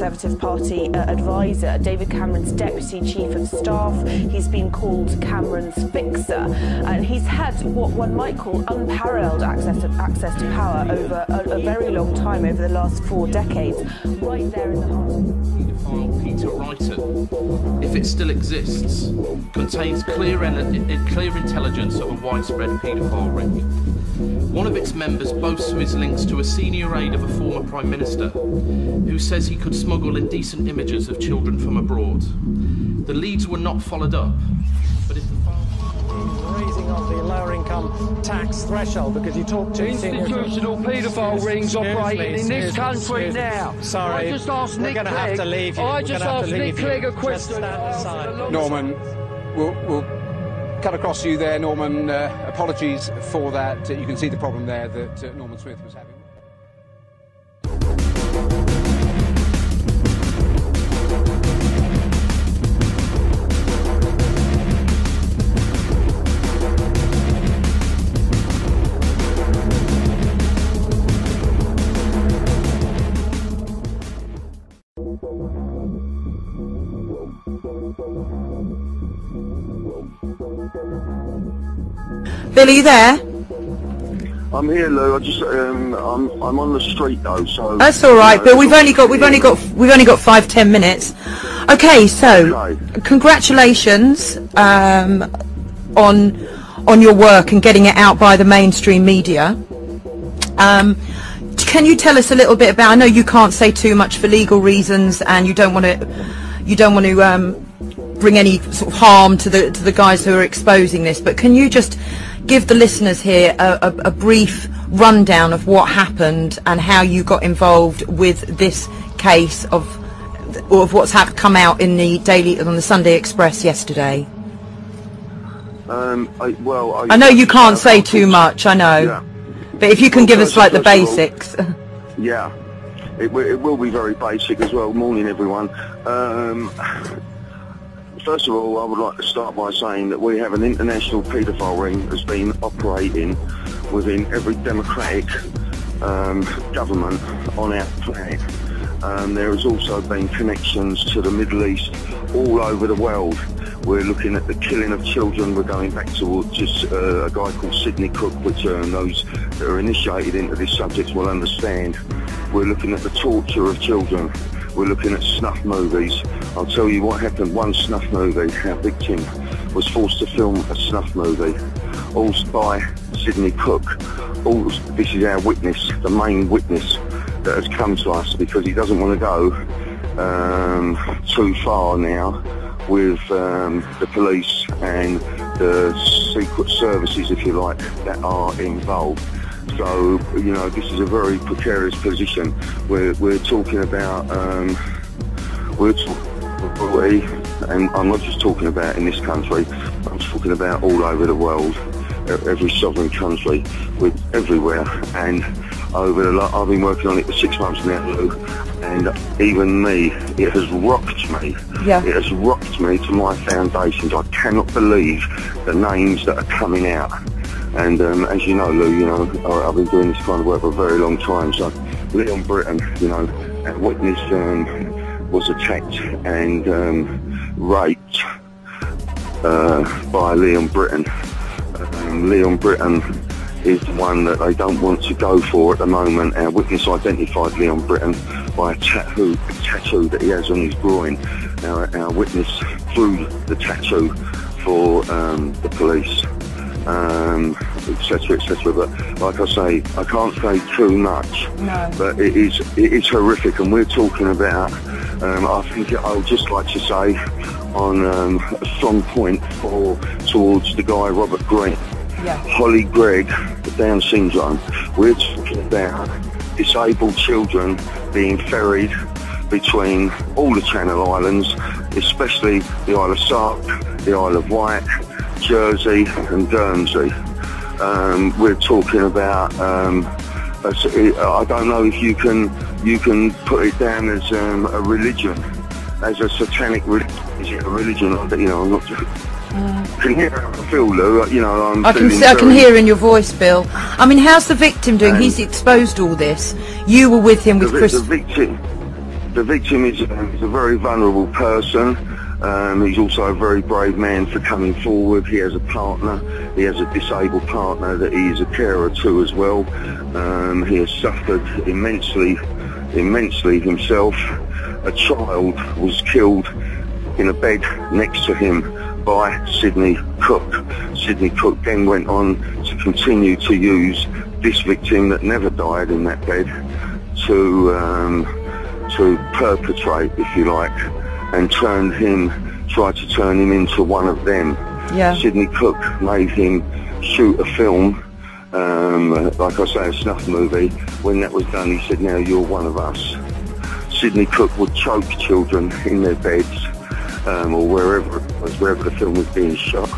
Conservative Party advisor, David Cameron's Deputy Chief of Staff. He's been called Cameron's fixer, and he's had what one might call unparalleled access to power over a very long time, over the last 4 decades, right there in the heart. Paedophile Peter Wrighton, if it still exists, contains clear intelligence of a widespread paedophile ring. One of its members boasts of his links to a senior aide of a former Prime Minister, who says he could smuggle indecent images of children from abroad. The leads were not followed up, but if the raising of the lower income tax threshold, because you talk to institutional paedophile rings operating in this country now. Sorry, I just asked Nick Clegg. Have to leave you. I just asked Nick Clegg a question. Norman, we'll cut across to you there, Norman. Apologies for that. You can see the problem there that Norman Smith was having. Bill, are you there? I'm here, Lou. I'm on the street though, so that's all right, Bill. We've only got 5-10 minutes. Okay, so congratulations on your work and getting it out by the mainstream media. Can you tell us a little bit about? I know you can't say too much for legal reasons, and you don't want to bring any sort of harm to the guys who are exposing this. But can you just give the listeners here a brief rundown of what happened and how you got involved with this case of what's come out in the Sunday Express yesterday? I know you can't say too much. I know. Yeah. But if you can give us like the basics. Yeah, it will be very basic as well. Morning, everyone. First of all, I would like to start by saying that we have an international paedophile ring that's been operating within every democratic government on our planet. There has also been connections to the Middle East all over the world. We're looking at the killing of children. We're going back to just a guy called Sidney Cook, which those that are initiated into this subject will understand. We're looking at the torture of children. We're looking at snuff movies. I'll tell you what happened. One snuff movie, our victim was forced to film a snuff movie, all by Sidney Cook. This is our witness, the main witness that has come to us, because he doesn't want to go too far now with the police and the secret services, if you like, that are involved. So, you know, this is a very precarious position. We're talking about, and I'm not just talking about in this country, I'm talking about all over the world, every sovereign country, with everywhere. And I've been working on it for 6 months now, Lou, and even me, it has rocked me. Yeah. It has rocked me to my foundations. I cannot believe the names that are coming out. And as you know, Lou, you know, I've been doing this kind of work for a very long time. So Leon Britton, you know, a witness was attacked and raped by Leon Britton. Leon Britton is the one that they don't want to go for at the moment. Our witness identified Leon Britton by a tattoo that he has on his groin. Now, our witness drew the tattoo for the police, etc., etc. But like I say, I can't say too much. No. But it is horrific, and we're talking about. I think I would just like to say on a strong point towards the guy Robert Green. Yeah. Holly Gregg, Down syndrome. We're talking about disabled children being ferried between all the Channel Islands, especially the Isle of Sark, the Isle of Wight, Jersey and Guernsey. We're talking about, I don't know if you can put it down as a religion, as a satanic religion. Is it a religion? You know, I'm not just... Can you hear how I feel, Lou? You know, I can hear in your voice, Bill. I mean, how's the victim doing? He's exposed all this. You were with him with Chris. The victim, The victim is a very vulnerable person. He's also a very brave man for coming forward. He has a partner. He has a disabled partner that he is a carer to as well. He has suffered immensely himself. A child was killed in a bed next to him by Sidney Cook. Sidney Cook then went on to continue to use this victim that never died in that bed to perpetrate, if you like, and tried to turn him into one of them. Yeah. Sidney Cook made him shoot a film, like I say, a snuff movie. When that was done, he said, "Now you're one of us." Sidney Cook would choke children in their beds, or wherever the film was being shot.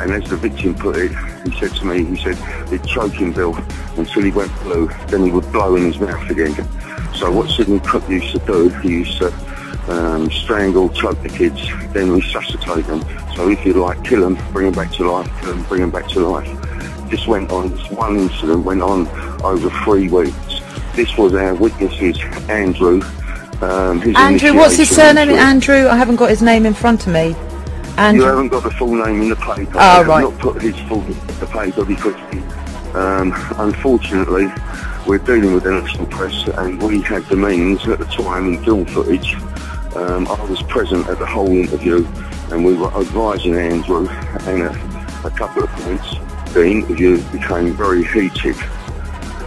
And as the victim put it, he said to me, he'd choke him, Bill, until he went blue, then he would blow in his mouth again. So what Sidney Cook used to do, he used to strangle, choke the kids, then resuscitate them. So if you like, kill them, bring them back to life, kill them, bring them back to life. This one incident went on over 3 weeks. This was our witnesses, Andrew. Andrew, what's his surname? Andrew? I haven't got his name in front of me. Andrew. You haven't got the full name in the paper. Oh, I right. have not put his full the paper because, unfortunately, we're dealing with the national press, and we had the means at the time in film footage. I was present at the whole interview, and we were advising Andrew, and at a couple of points, the interview became very heated.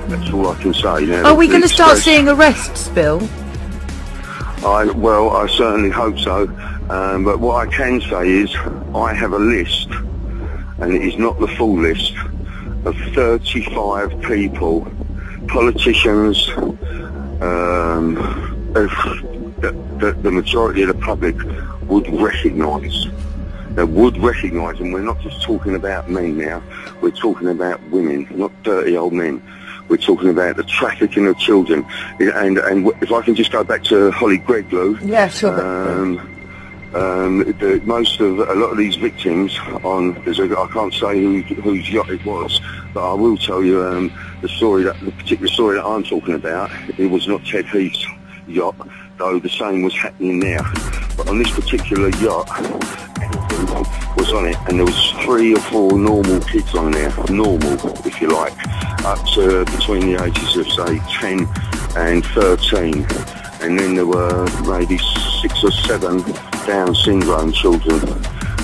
That's all I can say. Now, are we going to start seeing arrests, Bill? Well, I certainly hope so. But what I can say is I have a list, and it is not the full list, of 35 people, politicians, the majority of the public would recognise. They would recognise, and we're not just talking about men now, we're talking about women, not dirty old men. We're talking about the trafficking of children. And if I can just go back to Holly Greglow. Yeah, sure. A lot of these victims I can't say whose yacht it was, but I will tell you the particular story that I'm talking about. It was not Ted Heath's yacht, though the same was happening there. But on this particular yacht, Andrew was on it, and there was 3 or 4 normal kids on there, normal, if you like, up to between the ages of, say, 10 and 13. And then there were maybe 6 or 7 Down syndrome children.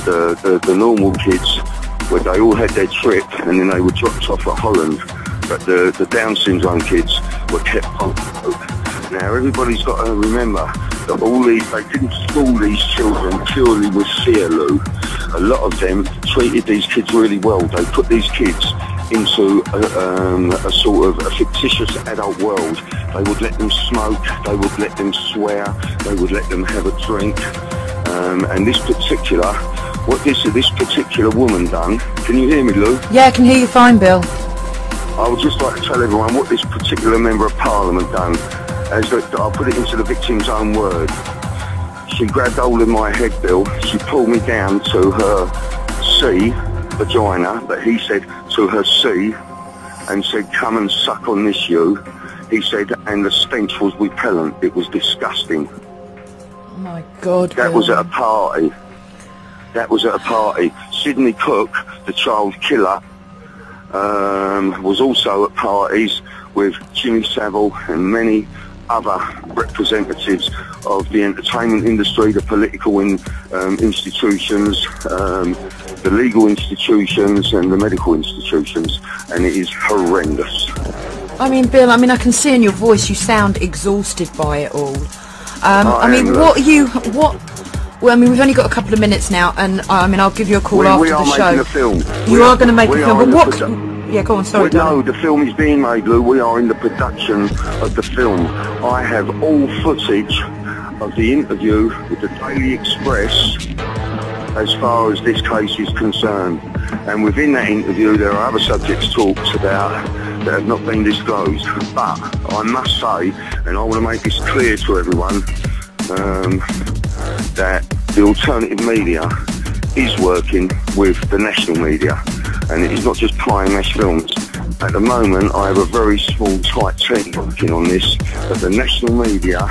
The normal kids, where they all had their trip, and then they were dropped off at Holland. But the Down syndrome kids were kept on the boat. Now everybody's got to remember that they didn't school these children purely with fear, Lou. A lot of them treated these kids really well. They put these kids into a sort of a fictitious adult world. They would let them smoke, they would let them swear, they would let them have a drink. And this particular woman done, can you hear me, Lou? Yeah, I can hear you fine, Bill. I would just like to tell everyone what this particular Member of Parliament done. I'll put it into the victim's own word. She grabbed hold of my head, Bill. She pulled me down to her C vagina, but he said to her C, and said, "Come and suck on this, you." He said, and the stench was repellent. It was disgusting. Oh my God, That Bill. was at a party. That was at a party. Sidney Cook, the child killer, was also at parties with Jimmy Savile and many other representatives of the entertainment industry, the political institutions, the legal institutions and the medical institutions, and it is horrendous. I mean, Bill, I can see in your voice you sound exhausted by it all. Well, we've only got a couple of minutes now, and I'll give you a call after the show. We are making a film. You are going to make a film, but what... Yeah, go on, sorry, No, the film is being made, Lou. We are in the production of the film. I have all footage of the interview with the Daily Express as far as this case is concerned. And within that interview, there are other subjects talked about that have not been disclosed. But I must say, and I want to make this clear to everyone, that the alternative media is working with the national media. And it is not just Pie Mash Films. At the moment, I have a very small, tight team working on this, but the national media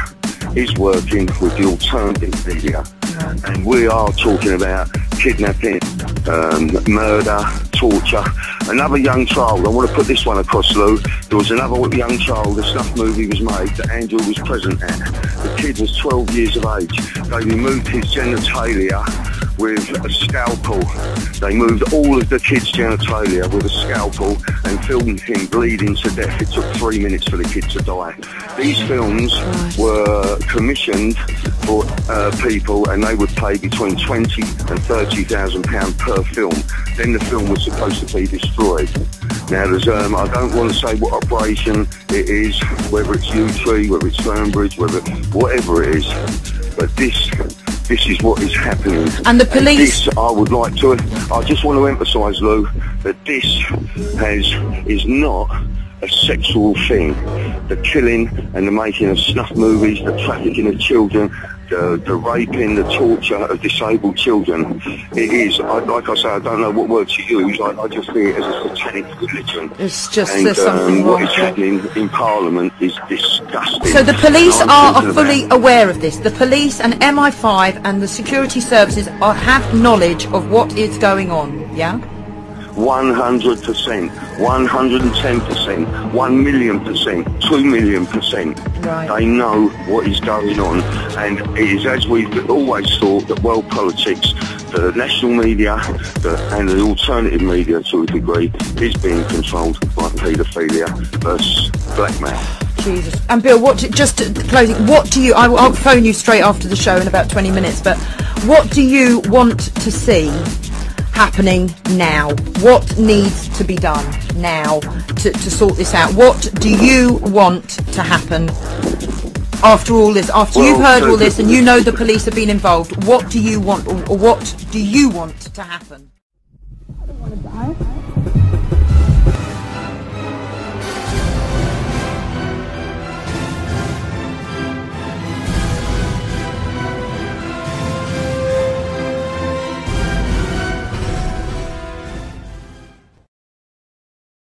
is working with the alternative media. And we are talking about kidnapping, murder, torture. Another young child, I want to put this one across, Lou. There was another young child, a snuff movie was made that Andrew was present at. The kid was 12 years of age. They removed his genitalia with a scalpel. They moved all of the kid's genitalia with a scalpel and filmed him bleeding to death. It took 3 minutes for the kid to die. These films were commissioned for people, and they would pay between £20,000 and £30,000 per film. Then the film was supposed to be destroyed. Now, there's, I don't want to say what operation it is, whether it's U-Tree, whether it's Fernbridge, whatever it is, but this is what is happening. And the police... And I just want to emphasise, Lou, that this is not a sexual thing. The killing and the making of snuff movies, the trafficking of children, the raping, the torture of disabled children. It is, like I say, I don't know what word to use. I just see it as a satanic religion. It's just there's something wrong. What is happening in Parliament is disgusting. So the police are fully aware of this. The police and MI5 and the security services have knowledge of what is going on, yeah? 100%, 110%, 1,000,000%, 2,000,000%. Right. They know what is going on, and it is, as we've always thought, that world politics, the national media and the alternative media to a degree is being controlled by paedophilia versus blackmail. Jesus. And Bill, just closing, what do you... I'll phone you straight after the show in about 20 minutes, but what do you want to see happening now? What needs to be done now to sort this out? What do you want to happen after all this? After you've heard all this and you know the police have been involved, what do you want, or what do you want to happen? I don't want to die.